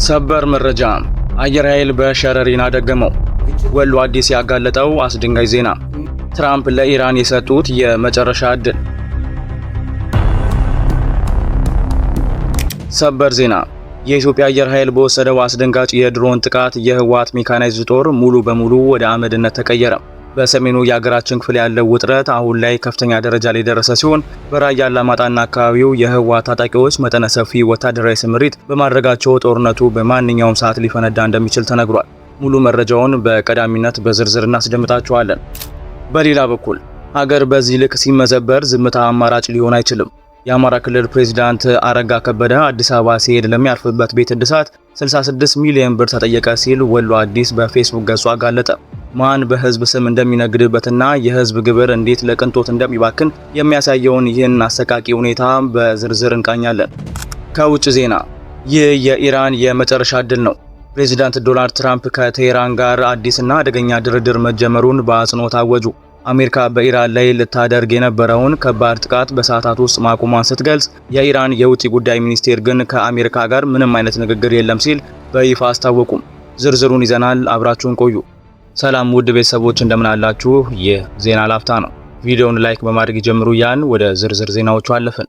ሰበር መረጃ አየር ኃይል በሸረሪና ደገመው። ወሎ አዲስ ያጋለጠው አስደንጋጭ ዜና። ትራምፕ ለኢራን የሰጡት የመጨረሻ ዕድል። ሰበር ዜና የኢትዮጵያ አየር ኃይል በወሰደው አስደንጋጭ የድሮን ጥቃት የህወሓት ሜካናይዝድ ጦር ሙሉ በሙሉ ወደ አመድነት ተቀየረ። በሰሜኑ የሀገራችን ክፍል ያለው ውጥረት አሁን ላይ ከፍተኛ ደረጃ ላይ ደረሰ ሲሆን በራያ አላማጣና አካባቢው የህወሓት ታጣቂዎች መጠነ ሰፊ ወታደራዊ ስምሪት በማድረጋቸው ጦርነቱ በማንኛውም ሰዓት ሊፈነዳ እንደሚችል ተነግሯል። ሙሉ መረጃውን በቀዳሚነት በዝርዝር እናስደምጣችኋለን። በሌላ በኩል ሀገር በዚህ ልክ ሲመዘበር ዝምታ አማራጭ ሊሆን አይችልም። የአማራ ክልል ፕሬዝዳንት አረጋ ከበደ አዲስ አበባ ሲሄድ ለሚያርፍበት ቤት እድሳት 66 ሚሊዮን ብር ተጠየቀ ሲል ወሎ አዲስ በፌስቡክ ገጹ አጋለጠ። ማን በህዝብ ስም እንደሚነግድበትና የህዝብ ግብር እንዴት ለቅንጦት እንደሚባክን የሚያሳየውን ይህን አሰቃቂ ሁኔታ በዝርዝር እንቃኛለን። ከውጭ ዜና ይህ የኢራን የመጨረሻ ዕድል ነው። ፕሬዝዳንት ዶናልድ ትራምፕ ከቴህራን ጋር አዲስና አደገኛ ድርድር መጀመሩን በአጽንኦት አወጁ። አሜሪካ በኢራን ላይ ልታደርግ የነበረውን ከባድ ጥቃት በሰዓታት ውስጥ ማቆሟን ስትገልጽ፣ የኢራን የውጭ ጉዳይ ሚኒስቴር ግን ከአሜሪካ ጋር ምንም አይነት ንግግር የለም ሲል በይፋ አስታወቁም። ዝርዝሩን ይዘናል፣ አብራችሁን ቆዩ። ሰላም ውድ ቤተሰቦች እንደምን አላችሁ? ይህ ዜና ላፍታ ነው። ቪዲዮውን ላይክ በማድረግ ጀምሩ። ያን ወደ ዝርዝር ዜናዎቹ አለፍን።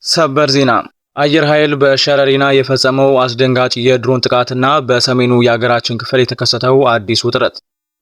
ሰበር ዜና አየር ኃይል በሸረሪና የፈጸመው አስደንጋጭ የድሮን ጥቃትና በሰሜኑ የሀገራችን ክፍል የተከሰተው አዲስ ውጥረት።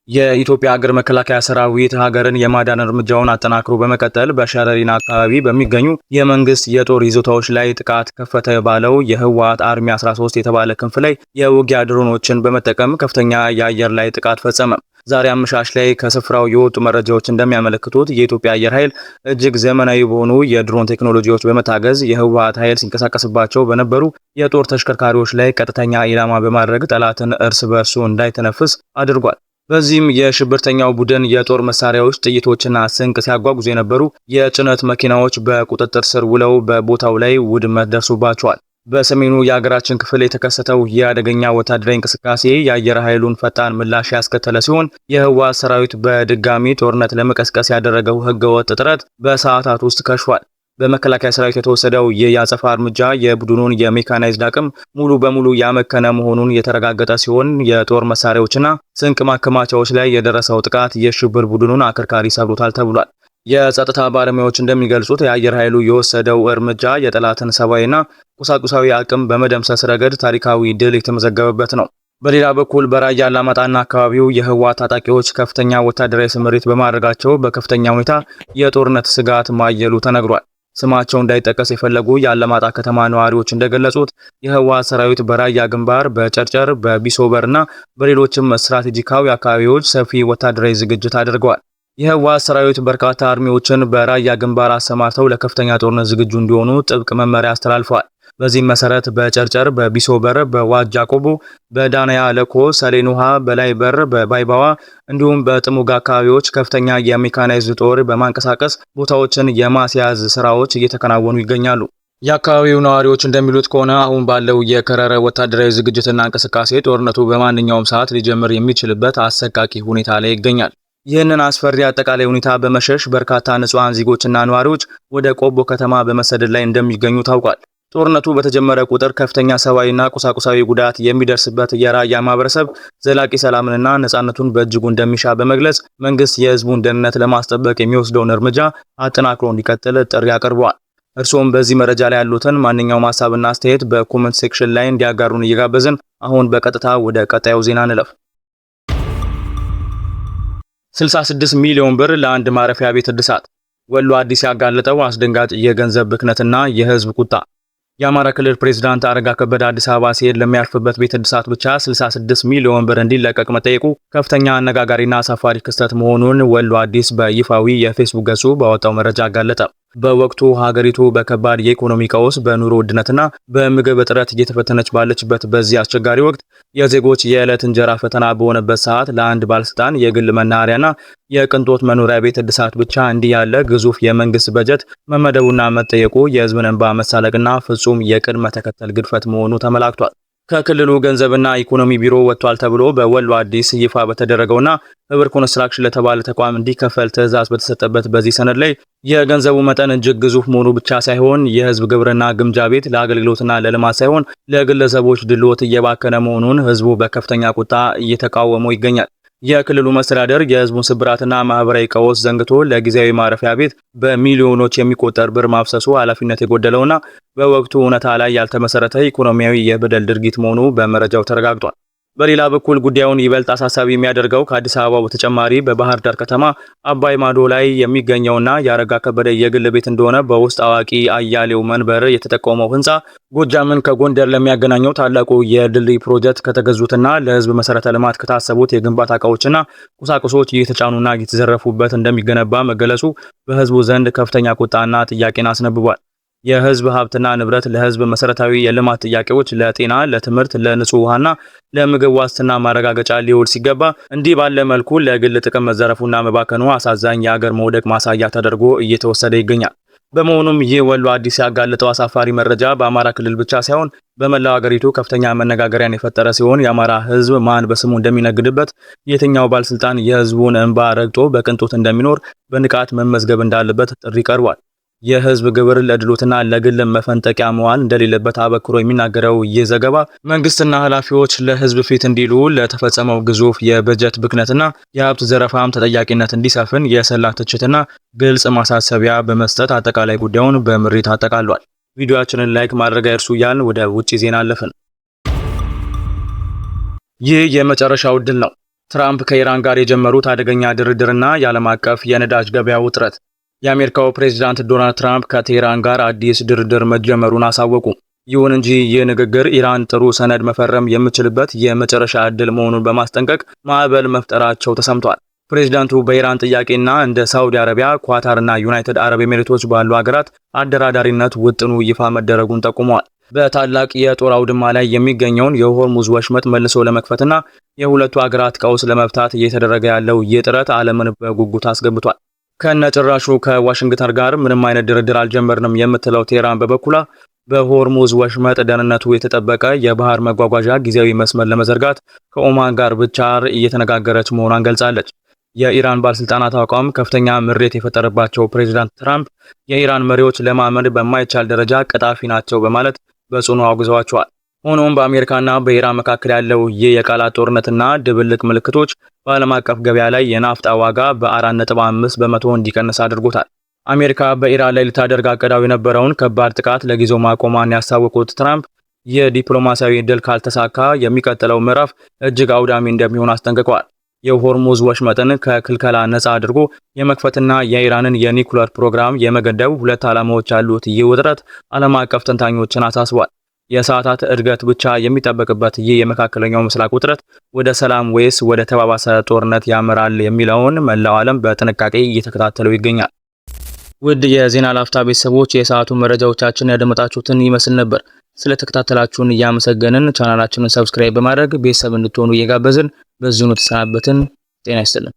የኢትዮጵያ ሀገር መከላከያ ሰራዊት ሀገርን የማዳን እርምጃውን አጠናክሮ በመቀጠል በሸረሪና አካባቢ በሚገኙ የመንግስት የጦር ይዞታዎች ላይ ጥቃት ከፈተ ባለው የህወሓት አርሚ 13 የተባለ ክንፍ ላይ የውጊያ ድሮኖችን በመጠቀም ከፍተኛ የአየር ላይ ጥቃት ፈጸመ። ዛሬ አመሻሽ ላይ ከስፍራው የወጡ መረጃዎች እንደሚያመለክቱት የኢትዮጵያ አየር ኃይል እጅግ ዘመናዊ በሆኑ የድሮን ቴክኖሎጂዎች በመታገዝ የህወሓት ኃይል ሲንቀሳቀስባቸው በነበሩ የጦር ተሽከርካሪዎች ላይ ቀጥተኛ ኢላማ በማድረግ ጠላትን እርስ በርሱ እንዳይተነፍስ አድርጓል። በዚህም የሽብርተኛው ቡድን የጦር መሳሪያዎች፣ ጥይቶችና ስንቅ ሲያጓጉዙ የነበሩ የጭነት መኪናዎች በቁጥጥር ስር ውለው በቦታው ላይ ውድመት ደርሶባቸዋል። በሰሜኑ የሀገራችን ክፍል የተከሰተው የአደገኛ ወታደራዊ እንቅስቃሴ የአየር ኃይሉን ፈጣን ምላሽ ያስከተለ ሲሆን የህወሓት ሰራዊት በድጋሚ ጦርነት ለመቀስቀስ ያደረገው ህገወጥ ጥረት በሰዓታት ውስጥ ከሽፏል። በመከላከያ ሰራዊት የተወሰደው የአጸፋ እርምጃ የቡድኑን የሜካናይዝድ አቅም ሙሉ በሙሉ ያመከነ መሆኑን የተረጋገጠ ሲሆን የጦር መሳሪያዎችና ስንቅ ማከማቻዎች ላይ የደረሰው ጥቃት የሽብር ቡድኑን አከርካሪ ሰብሮታል ተብሏል። የጸጥታ ባለሙያዎች እንደሚገልጹት የአየር ኃይሉ የወሰደው እርምጃ የጠላትን ሰብአዊና ቁሳቁሳዊ አቅም በመደምሰስ ረገድ ታሪካዊ ድል የተመዘገበበት ነው። በሌላ በኩል በራያ አላማጣና አካባቢው የህወሓት ታጣቂዎች ከፍተኛ ወታደራዊ ስምሪት በማድረጋቸው በከፍተኛ ሁኔታ የጦርነት ስጋት ማየሉ ተነግሯል። ስማቸው እንዳይጠቀስ የፈለጉ የአላማጣ ከተማ ነዋሪዎች እንደገለጹት የህወሓት ሰራዊት በራያ ግንባር፣ በጨርጨር፣ በቢሶበርና በሌሎችም ስትራቴጂካዊ አካባቢዎች ሰፊ ወታደራዊ ዝግጅት አድርገዋል። የህወሓት ሰራዊት በርካታ አርሚዎችን በራያ ግንባር አሰማርተው ለከፍተኛ ጦርነት ዝግጁ እንዲሆኑ ጥብቅ መመሪያ አስተላልፈዋል። በዚህም መሰረት በጨርጨር፣ በቢሶበር፣ በዋጅ ያቆቦ፣ በዳናያ ለኮ፣ ሰሌን ውሃ፣ በላይ በር፣ በባይባዋ እንዲሁም በጥሙጋ አካባቢዎች ከፍተኛ የሜካናይዝድ ጦር በማንቀሳቀስ ቦታዎችን የማስያዝ ስራዎች እየተከናወኑ ይገኛሉ። የአካባቢው ነዋሪዎች እንደሚሉት ከሆነ አሁን ባለው የከረረ ወታደራዊ ዝግጅትና እንቅስቃሴ ጦርነቱ በማንኛውም ሰዓት ሊጀምር የሚችልበት አሰቃቂ ሁኔታ ላይ ይገኛል። ይህንን አስፈሪ አጠቃላይ ሁኔታ በመሸሽ በርካታ ንጹሃን ዜጎችና ነዋሪዎች ወደ ቆቦ ከተማ በመሰደድ ላይ እንደሚገኙ ታውቋል። ጦርነቱ በተጀመረ ቁጥር ከፍተኛ ሰብአዊና ቁሳቁሳዊ ጉዳት የሚደርስበት የራያ ማህበረሰብ ዘላቂ ሰላምንና ነጻነቱን በእጅጉ እንደሚሻ በመግለጽ መንግስት የህዝቡን ደህንነት ለማስጠበቅ የሚወስደውን እርምጃ አጠናክሮ እንዲቀጥል ጥሪ አቅርበዋል። እርስዎም በዚህ መረጃ ላይ ያሉትን ማንኛውም ሀሳብና አስተያየት በኮሜንት ሴክሽን ላይ እንዲያጋሩን እየጋበዝን አሁን በቀጥታ ወደ ቀጣዩ ዜና እንለፍ። 66 ሚሊዮን ብር ለአንድ ማረፊያ ቤት እድሳት። ወሎ አዲስ ያጋለጠው አስደንጋጭ የገንዘብ ብክነትና የህዝብ ቁጣ። የአማራ ክልል ፕሬዝዳንት አረጋ ከበደ አዲስ አበባ ሲሄድ ለሚያርፍበት ቤት እድሳት ብቻ 66 ሚሊዮን ብር እንዲለቀቅ መጠየቁ ከፍተኛ አነጋጋሪና አሳፋሪ ክስተት መሆኑን ወሎ አዲስ በይፋዊ የፌስቡክ ገጹ ባወጣው መረጃ አጋለጠ። በወቅቱ ሀገሪቱ በከባድ የኢኮኖሚ ቀውስ፣ በኑሮ ውድነትና በምግብ እጥረት እየተፈተነች ባለችበት በዚህ አስቸጋሪ ወቅት የዜጎች የዕለት እንጀራ ፈተና በሆነበት ሰዓት ለአንድ ባለስልጣን የግል መናኸሪያና የቅንጦት መኖሪያ ቤት እድሳት ብቻ እንዲህ ያለ ግዙፍ የመንግስት በጀት መመደቡና መጠየቁ የህዝብን እንባ መሳለቅና ፍጹም የቅድመ ተከተል ግድፈት መሆኑ ተመላክቷል። ከክልሉ ገንዘብና ኢኮኖሚ ቢሮ ወጥቷል ተብሎ በወሎ አዲስ ይፋ በተደረገውና ህብር ኮንስትራክሽን ለተባለ ተቋም እንዲከፈል ትዕዛዝ በተሰጠበት በዚህ ሰነድ ላይ የገንዘቡ መጠን እጅግ ግዙፍ መሆኑ ብቻ ሳይሆን የህዝብ ግብርና ግምጃ ቤት ለአገልግሎትና ለልማት ሳይሆን ለግለሰቦች ድሎት እየባከነ መሆኑን ህዝቡ በከፍተኛ ቁጣ እየተቃወመው ይገኛል። የክልሉ መስተዳደር የህዝቡን ስብራትና ማህበራዊ ቀውስ ዘንግቶ ለጊዜያዊ ማረፊያ ቤት በሚሊዮኖች የሚቆጠር ብር ማፍሰሱ ኃላፊነት የጎደለውና በወቅቱ እውነታ ላይ ያልተመሰረተ ኢኮኖሚያዊ የበደል ድርጊት መሆኑ በመረጃው ተረጋግጧል። በሌላ በኩል ጉዳዩን ይበልጥ አሳሳቢ የሚያደርገው ከአዲስ አበባ በተጨማሪ በባህር ዳር ከተማ አባይ ማዶ ላይ የሚገኘውና የአረጋ ከበደ የግል ቤት እንደሆነ በውስጥ አዋቂ አያሌው መንበር የተጠቆመው ህንፃ ጎጃምን ከጎንደር ለሚያገናኘው ታላቁ የድልድይ ፕሮጀክት ከተገዙትና ለህዝብ መሰረተ ልማት ከታሰቡት የግንባታ እቃዎችና ቁሳቁሶች እየተጫኑና እየተዘረፉበት እንደሚገነባ መገለጹ በህዝቡ ዘንድ ከፍተኛ ቁጣና ጥያቄን አስነብቧል። የህዝብ ሀብትና ንብረት ለህዝብ መሰረታዊ የልማት ጥያቄዎች፣ ለጤና፣ ለትምህርት፣ ለንጹህ ውሃና ለምግብ ዋስትና ማረጋገጫ ሊውል ሲገባ እንዲህ ባለ መልኩ ለግል ጥቅም መዘረፉና መባከኑ አሳዛኝ የአገር መውደቅ ማሳያ ተደርጎ እየተወሰደ ይገኛል። በመሆኑም ይህ ወሎ አዲስ ያጋለጠው አሳፋሪ መረጃ በአማራ ክልል ብቻ ሳይሆን በመላው አገሪቱ ከፍተኛ መነጋገሪያን የፈጠረ ሲሆን የአማራ ህዝብ ማን በስሙ እንደሚነግድበት፣ የትኛው ባለስልጣን የህዝቡን እንባ ረግጦ በቅንጦት እንደሚኖር በንቃት መመዝገብ እንዳለበት ጥሪ ቀርቧል። የህዝብ ግብር ለድሎትና ለግል መፈንጠቂያ መዋል እንደሌለበት አበክሮ የሚናገረው ይህ ዘገባ መንግስትና ኃላፊዎች ለህዝብ ፊት እንዲሉ ለተፈጸመው ግዙፍ የበጀት ብክነትና የሀብት ዘረፋም ተጠያቂነት እንዲሰፍን የሰላ ትችትና ግልጽ ማሳሰቢያ በመስጠት አጠቃላይ ጉዳዩን በምሬት አጠቃሏል። ቪዲዮአችንን ላይክ ማድረግ አይርሱ እያልን ወደ ውጪ ዜና አለፍን። ይህ የመጨረሻው ድል ነው። ትራምፕ ከኢራን ጋር የጀመሩት አደገኛ ድርድርና የዓለም አቀፍ የነዳጅ ገበያ ውጥረት። የአሜሪካው ፕሬዝዳንት ዶናልድ ትራምፕ ከቴህራን ጋር አዲስ ድርድር መጀመሩን አሳወቁ። ይሁን እንጂ ይህ ንግግር ኢራን ጥሩ ሰነድ መፈረም የምትችልበት የመጨረሻ ዕድል መሆኑን በማስጠንቀቅ ማዕበል መፍጠራቸው ተሰምቷል። ፕሬዝዳንቱ በኢራን ጥያቄና እንደ ሳውዲ አረቢያ፣ ኳታርና ዩናይትድ አረብ ኤሚሬቶች ባሉ ሀገራት አደራዳሪነት ውጥኑ ይፋ መደረጉን ጠቁመዋል። በታላቅ የጦር አውድማ ላይ የሚገኘውን የሆርሙዝ ወሽመጥ መልሶ ለመክፈትና የሁለቱ ሀገራት ቀውስ ለመፍታት እየተደረገ ያለው ይህ ጥረት ዓለምን በጉጉት አስገብቷል። ከነጭራሹ ከዋሽንግተን ጋር ምንም አይነት ድርድር አልጀመርንም የምትለው ቴህራን በበኩሏ በሆርሙዝ ወሽመጥ ደህንነቱ የተጠበቀ የባህር መጓጓዣ ጊዜያዊ መስመር ለመዘርጋት ከኦማን ጋር ብቻ እየተነጋገረች መሆኗን ገልጻለች። የኢራን ባለስልጣናት አቋም ከፍተኛ ምሬት የፈጠረባቸው ፕሬዝዳንት ትራምፕ የኢራን መሪዎች ለማመን በማይቻል ደረጃ ቀጣፊ ናቸው በማለት በጽኑ አውግዘዋቸዋል። ሆኖም በአሜሪካና በኢራን መካከል ያለው ይህ የቃላት ጦርነትና ድብልቅ ምልክቶች በዓለም አቀፍ ገበያ ላይ የናፍጣ ዋጋ በ4.5 በመቶ እንዲቀንስ አድርጎታል። አሜሪካ በኢራን ላይ ልታደርግ አቅዳው የነበረውን ከባድ ጥቃት ለጊዜው ማቆሟን ያስታወቁት ትራምፕ የዲፕሎማሲያዊ ድል ካልተሳካ የሚቀጥለው ምዕራፍ እጅግ አውዳሚ እንደሚሆን አስጠንቅቀዋል። የሆርሙዝ ወሽመጥን ከክልከላ ነፃ አድርጎ የመክፈትና የኢራንን የኒኩለር ፕሮግራም የመገደብ ሁለት ዓላማዎች ያሉት ይህ ውጥረት ዓለም አቀፍ ተንታኞችን አሳስቧል። የሰዓታት እድገት ብቻ የሚጠበቅበት ይህ የመካከለኛው ምስራቅ ውጥረት ወደ ሰላም ወይስ ወደ ተባባሰ ጦርነት ያመራል የሚለውን መላው ዓለም በጥንቃቄ እየተከታተለው ይገኛል። ውድ የዜና ላፍታ ቤተሰቦች የሰዓቱ መረጃዎቻችን ያደመጣችሁትን ይመስል ነበር። ስለተከታተላችሁን እያመሰገንን ቻናላችንን ሰብስክራይብ በማድረግ ቤተሰብ እንድትሆኑ እየጋበዝን በዚሁ ተሰናበትን። ጤና ይስጥልን።